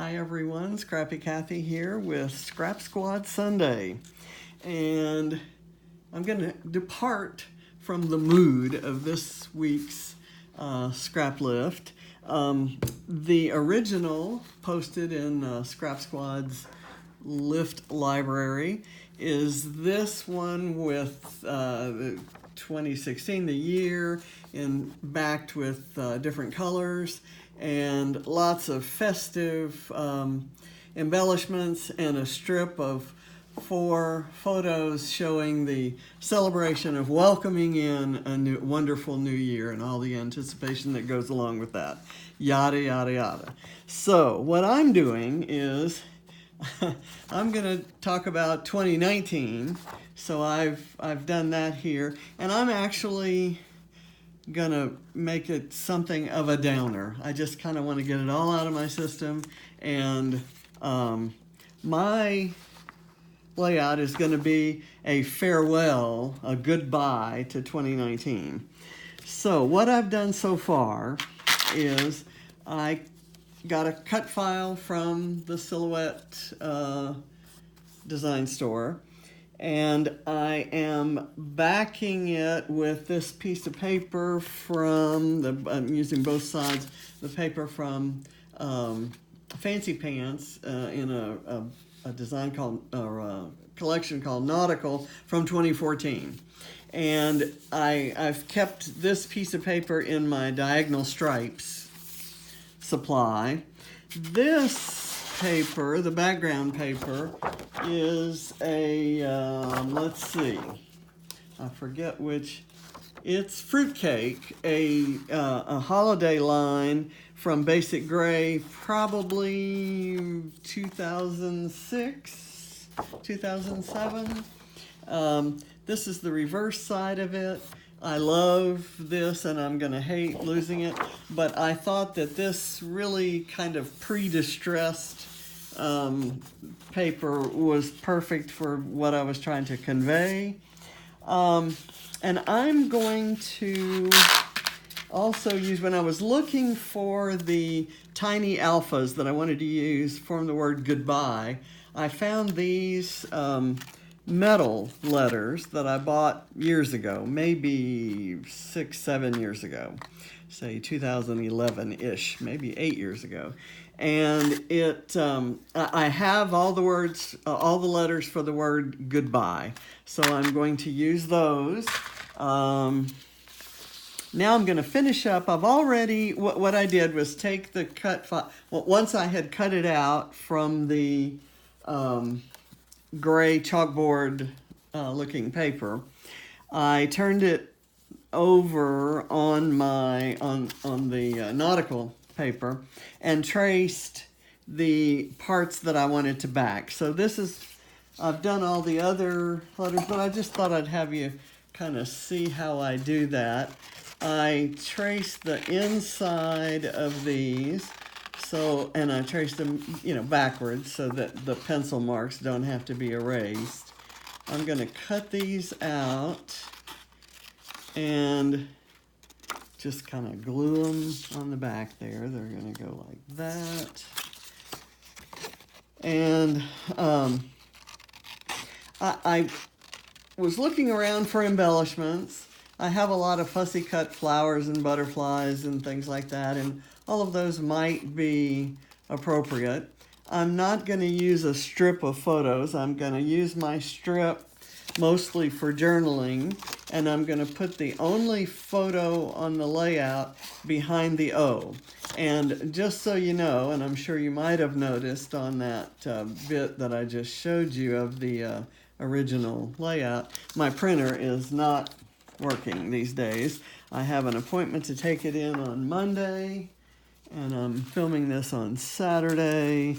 Hi everyone, Scrappy Kathy here with Scrap Squad Sunday. And I'm going to depart from the mood of this week's scrap lift. The original posted in Scrap Squad's lift library is this one with 2016, the year, and backed with different colors and lots of festive embellishments and a strip of 4 photos showing the celebration of welcoming in a wonderful new year and all the anticipation that goes along with that. Yada, yada, yada. So what I'm doing is I'm going to talk about 2019. So I've done that here, and I'm actually gonna make it something of a downer. I just kind of want to get it all out of my system, and my layout is going to be a farewell, a goodbye to 2019. So what I've done so far is I got a cut file from the Silhouette design store, and I am backing it with this piece of paper I'm using both sides, the paper from Fancy Pants in a design called, or a collection called Nautical from 2014. And I've kept this piece of paper in my diagonal stripes supply. This paper, the background paper, is a, let's see, I forget which, it's Fruitcake, a holiday line from Basic Gray, probably 2006, 2007. This is the reverse side of it. I love this, and I'm going to hate losing it, but I thought that this really kind of pre-distressed paper was perfect for what I was trying to convey. And I'm going to also use, when I was looking for the tiny alphas that I wanted to use from the word goodbye, I found these metal letters that I bought years ago, maybe 6-7 years ago, say 2011-ish, maybe 8 years ago. And I have all the words, all the letters for the word goodbye. So I'm going to use those. Now I'm going to finish up. I've already, what I did was take the cut file, once I had cut it out from the gray chalkboard looking paper, I turned it over on the nautical paper and traced the parts that I wanted to back. So this is, I've done all the other letters, but I just thought I'd have you kind of see how I do that. I traced the inside of these, and I traced them, backwards so that the pencil marks don't have to be erased. I'm going to cut these out and just kind of glue them on the back there. They're going to go like that. And I was looking around for embellishments. I have a lot of fussy cut flowers and butterflies and things like that, and all of those might be appropriate. I'm not going to use a strip of photos. I'm going to use my strip mostly for journaling, and I'm going to put the only photo on the layout behind the O. And just so you know, and I'm sure you might have noticed on that bit that I just showed you of the original layout, my printer is not working these days. I have an appointment to take it in on Monday, and I'm filming this on Saturday,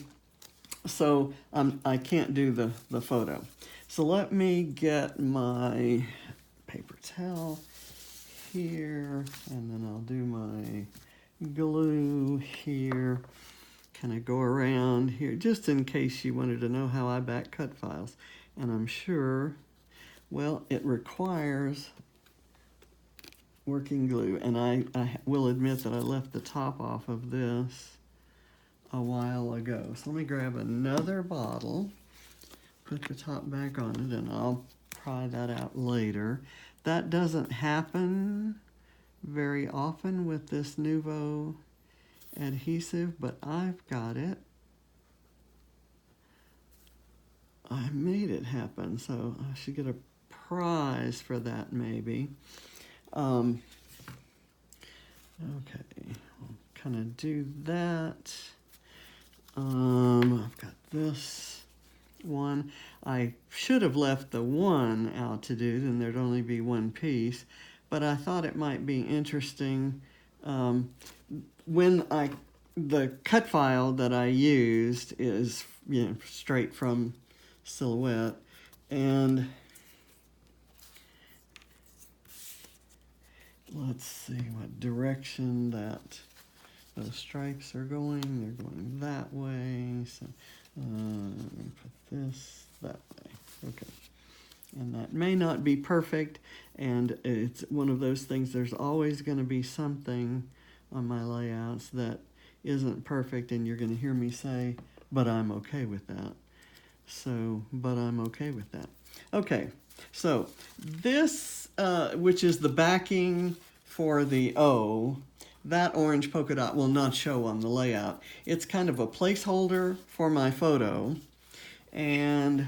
so I can't do the photo. So let me get my paper towel here, and then I'll do my glue here, kind of go around here, just in case you wanted to know how I back cut files. And I'm sure, well, it requires working glue, and I will admit that I left the top off of this a while ago. So let me grab another bottle, put the top back on it, and I'll pry that out later. That doesn't happen very often with this Nuvo adhesive, but I've got it. I made it happen, so I should get a prize for that maybe. Okay, I'll kind of do that. I've got this one. I should have left the one out to do, then there'd only be one piece, but I thought it might be interesting. The cut file that I used is, straight from Silhouette, and let's see what direction that those stripes are going. They're going that way, so put this that way. Okay, and that may not be perfect, and it's one of those things, there's always going to be something on my layouts that isn't perfect, and you're going to hear me say, but I'm okay with that. But I'm okay with that. Okay, so this, which is the backing for the O, that orange polka dot will not show on the layout. It's kind of a placeholder for my photo, and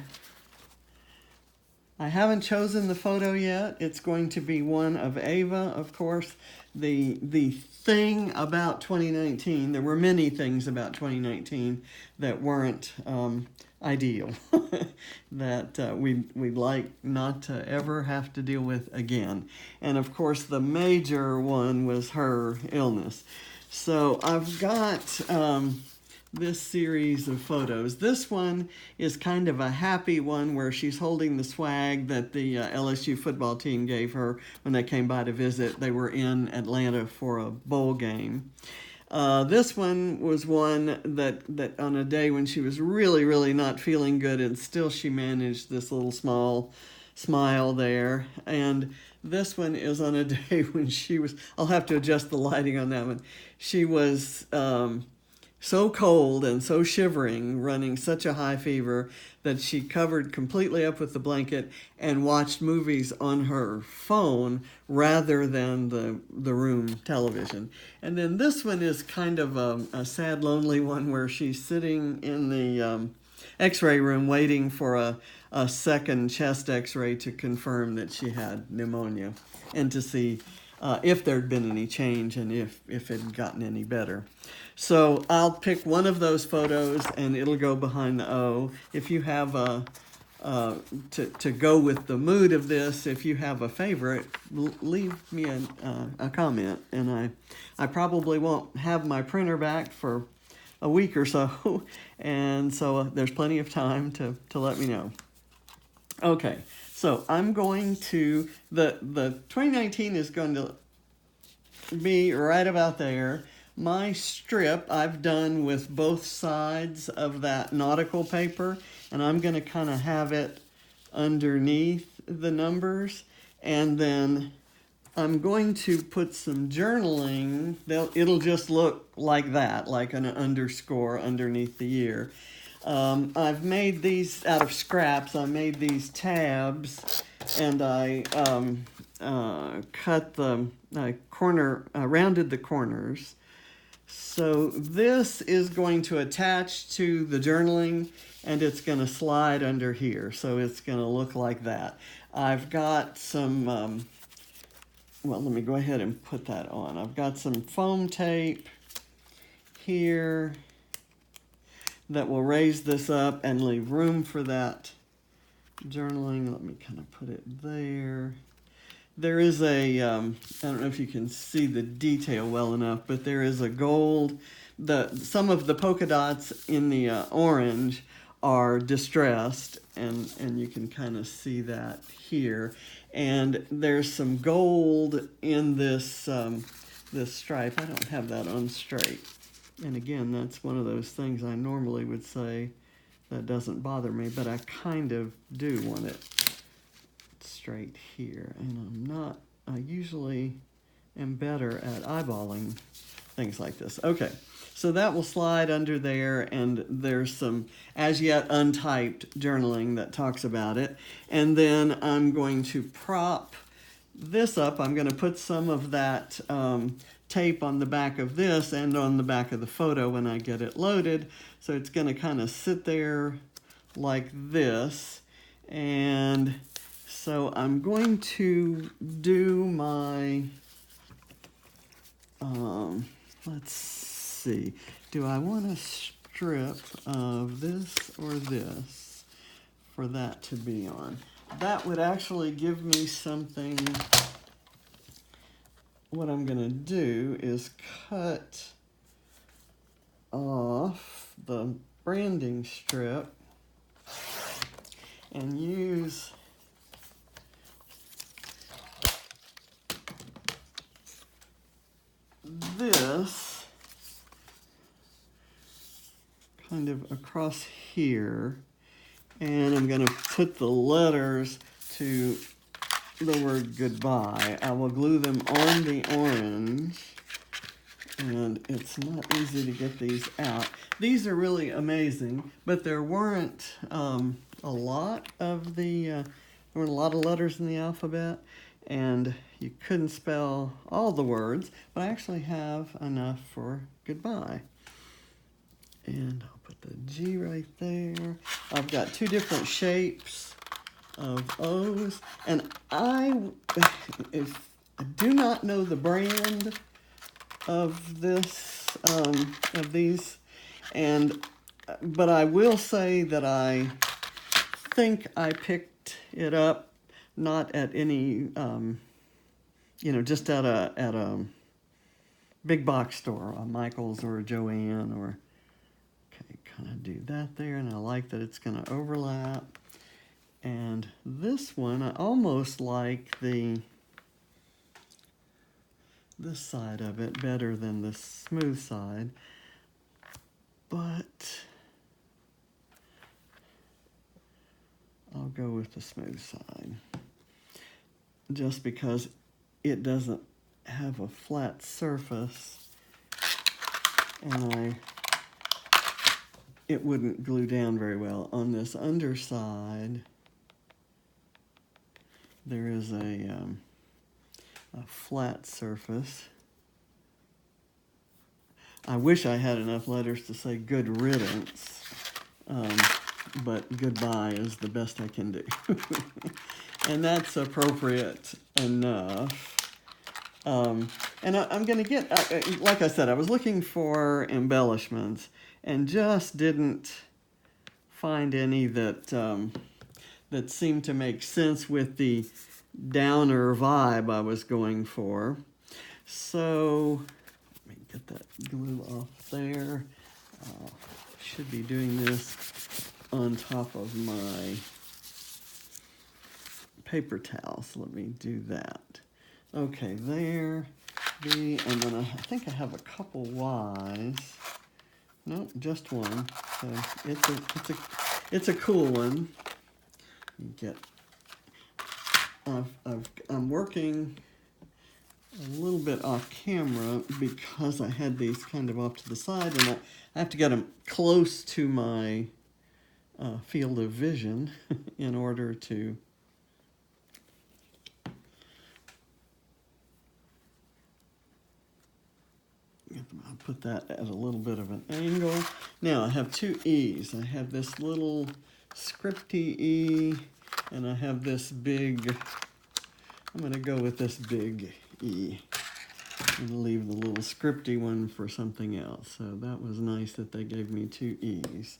I haven't chosen the photo yet. It's going to be one of Ava, of course. The thing about 2019, there were many things about 2019 that weren't ideal, that we'd like not to ever have to deal with again. And of course, the major one was her illness. So I've got this series of photos. This one is kind of a happy one where she's holding the swag that the LSU football team gave her when they came by to visit. They were in Atlanta for a bowl game. This one was one that on a day when she was really, really not feeling good, and still she managed this little small smile there. And this one is on a day when she was, I'll have to adjust the lighting on that one. She was so cold and so shivering, running such a high fever, that she covered completely up with the blanket and watched movies on her phone rather than the room television. And then this one is kind of a sad, lonely one where she's sitting in the x-ray room waiting for a second chest x-ray to confirm that she had pneumonia and to see if there'd been any change and if it had gotten any better. So I'll pick one of those photos and it'll go behind the O. If you have to go with the mood of this, if you have a favorite, leave me a comment. And I probably won't have my printer back for a week or so, and so there's plenty of time to let me know. Okay, so I'm going to, the 2019 is going to be right about there. My strip I've done with both sides of that nautical paper, and I'm going to kind of have it underneath the numbers, and then I'm going to put some journaling. It'll just look like that, like an underscore underneath the year. I've made these out of scraps. I made these tabs, and I cut the rounded the corners. So this is going to attach to the journaling, and it's going to slide under here. So it's going to look like that. I've got some, well, let me go ahead and put that on. I've got some foam tape here that will raise this up and leave room for that journaling. Let me kind of put it there. There is a, I don't know if you can see the detail well enough, but there is a gold, some of the polka dots in the orange are distressed, and you can kind of see that here. And there's some gold in this, this stripe. I don't have that on straight. And again, that's one of those things I normally would say that doesn't bother me, but I kind of do want it straight here. And I usually am better at eyeballing things like this. Okay, So that will slide under there, and there's some as yet untyped journaling that talks about it. And then I'm going to prop this up. I'm going to put some of that tape on the back of this and on the back of the photo when I get it loaded. So it's going to kind of sit there like this. And so I'm going to do my, let's see, do I want a strip of this or this for that to be on? That would actually give me something. What I'm going to do is cut off the branding strip and use this kind of across here, and I'm going to put the letters to the word goodbye. I will glue them on the orange, and it's not easy to get these out. These are really amazing, but there weren't a lot of there weren't a lot of letters in the alphabet, and you couldn't spell all the words, but I actually have enough for goodbye. And I'll put the G right there. I've got two different shapes of O's, and I do not know the brand of this of these, but I will say that I think I picked it up not at any just at a big box store, a Michael's or a Joann, or okay, kind of do that there, and I like that it's going to overlap. And this one, I almost like this side of it better than the smooth side, but I'll go with the smooth side just because it doesn't have a flat surface, and it wouldn't glue down very well. On this underside, there is a flat surface. I wish I had enough letters to say good riddance, but goodbye is the best I can do. And that's appropriate enough. And I'm going to get, like I said, I was looking for embellishments and just didn't find any that seemed to make sense with the downer vibe I was going for. So let me get that glue off there. Should be doing this on top of my paper towel, so let me do that. Okay, there, and then I think I have a couple Y's. Nope, just one. So it's a cool one. I'm working a little bit off camera because I had these kind of off to the side, and I have to get them close to my field of vision in order to I'll put that at a little bit of an angle. Now I have two E's. I have this little scripty E, and I have this big, I'm going to go with this big E. I'm going to leave the little scripty one for something else. So that was nice that they gave me two E's.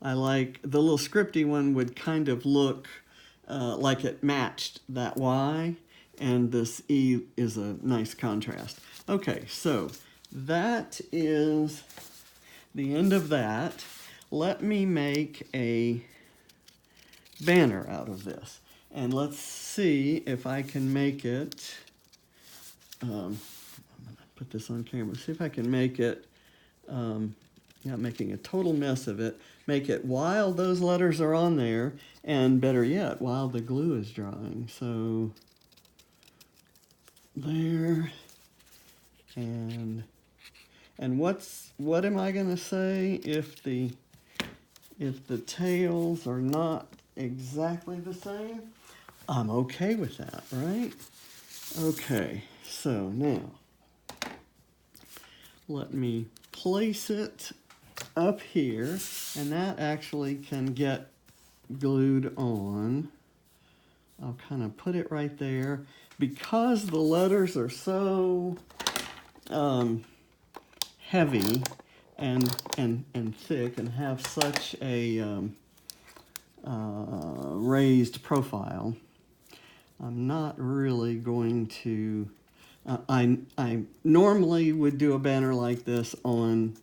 I like the little scripty one would kind of look like it matched that Y, and this E is a nice contrast. Okay, so that is the end of that. Let me make a banner out of this, and let's see if I can make it. I'm going to put this on camera. See if I can make it. Not making a total mess of it. Make it while those letters are on there, and better yet, while the glue is drying. So there, and And what am I going to say if the tails are not exactly the same? I'm okay with that, right? Okay, so now let me place it up here, and that actually can get glued on. I'll kind of put it right there. Because the letters are so heavy and thick and have such a raised profile, I'm not really going to, I normally would do a banner like this on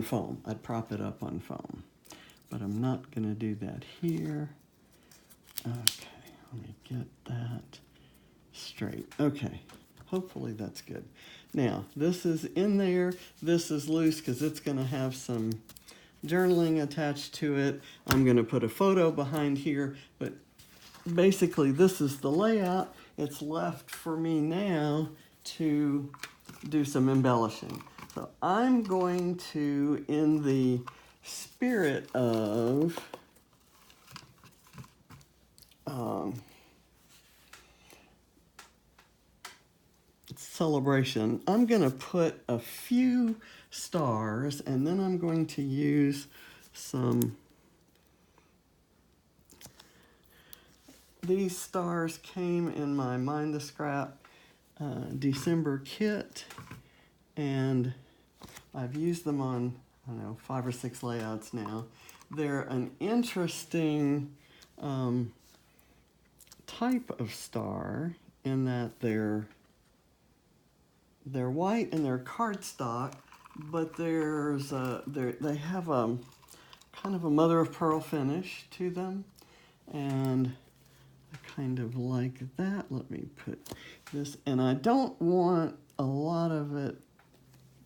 foam. I'd prop it up on foam, but I'm not going to do that here. Okay, let me get that straight. Okay, hopefully that's good. Now, this is in there. This is loose because it's going to have some journaling attached to it. I'm going to put a photo behind here, but basically this is the layout. It's left for me now to do some embellishing. So I'm going to, in the spirit of celebration, I'm going to put a few stars, and then I'm going to use some. These stars came in my Mind the Scrap December kit, and I've used them on, I don't know, 5 or 6 layouts now. They're an interesting type of star in that they're white and they're cardstock, but they have a kind of a mother of pearl finish to them, and I kind of like that. Let me put this, and I don't want a lot of it,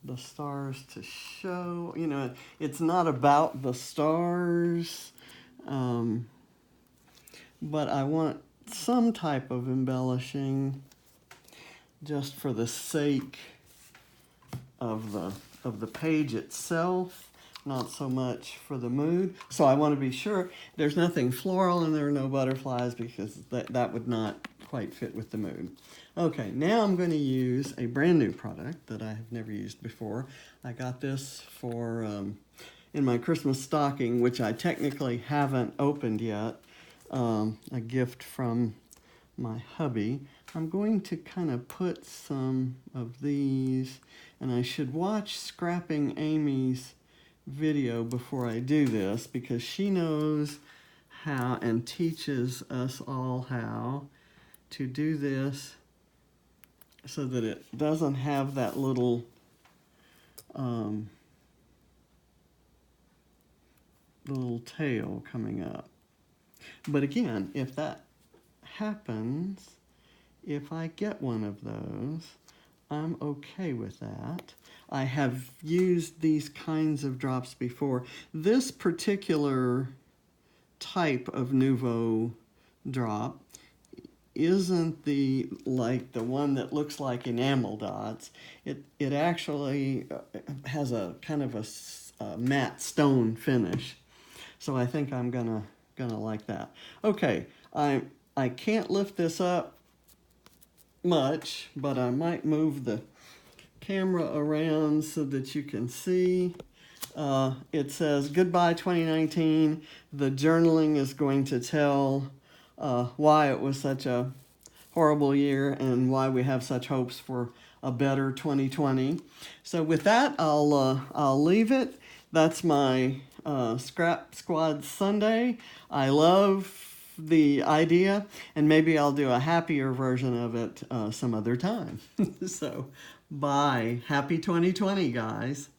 the stars to show. You know, it's not about the stars, but I want some type of embellishing just for the sake of the page itself, not so much for the mood. So I want to be sure there's nothing floral and there are no butterflies, because that would not quite fit with the mood. Okay, now I'm going to use a brand new product that I have never used before. I got this for in my Christmas stocking, which I technically haven't opened yet, a gift from my hubby. I'm going to kind of put some of these, and I should watch Scrapping Amy's video before I do this, because she knows how and teaches us all how to do this so that it doesn't have that little little tail coming up. But again, if that happens, if I get one of those, I'm okay with that. I have used these kinds of drops before. This particular type of Nouveau drop isn't the one that looks like enamel dots. It actually has a kind of a matte stone finish. So I think I'm gonna like that. Okay, I can't lift this up much, but I might move the camera around so that you can see. It says, "Goodbye 2019. The journaling is going to tell why it was such a horrible year and why we have such hopes for a better 2020. So with that, I'll leave it. That's my Scrap Squad Sunday. I love the idea, and maybe I'll do a happier version of it some other time. So, bye. Happy 2020, guys.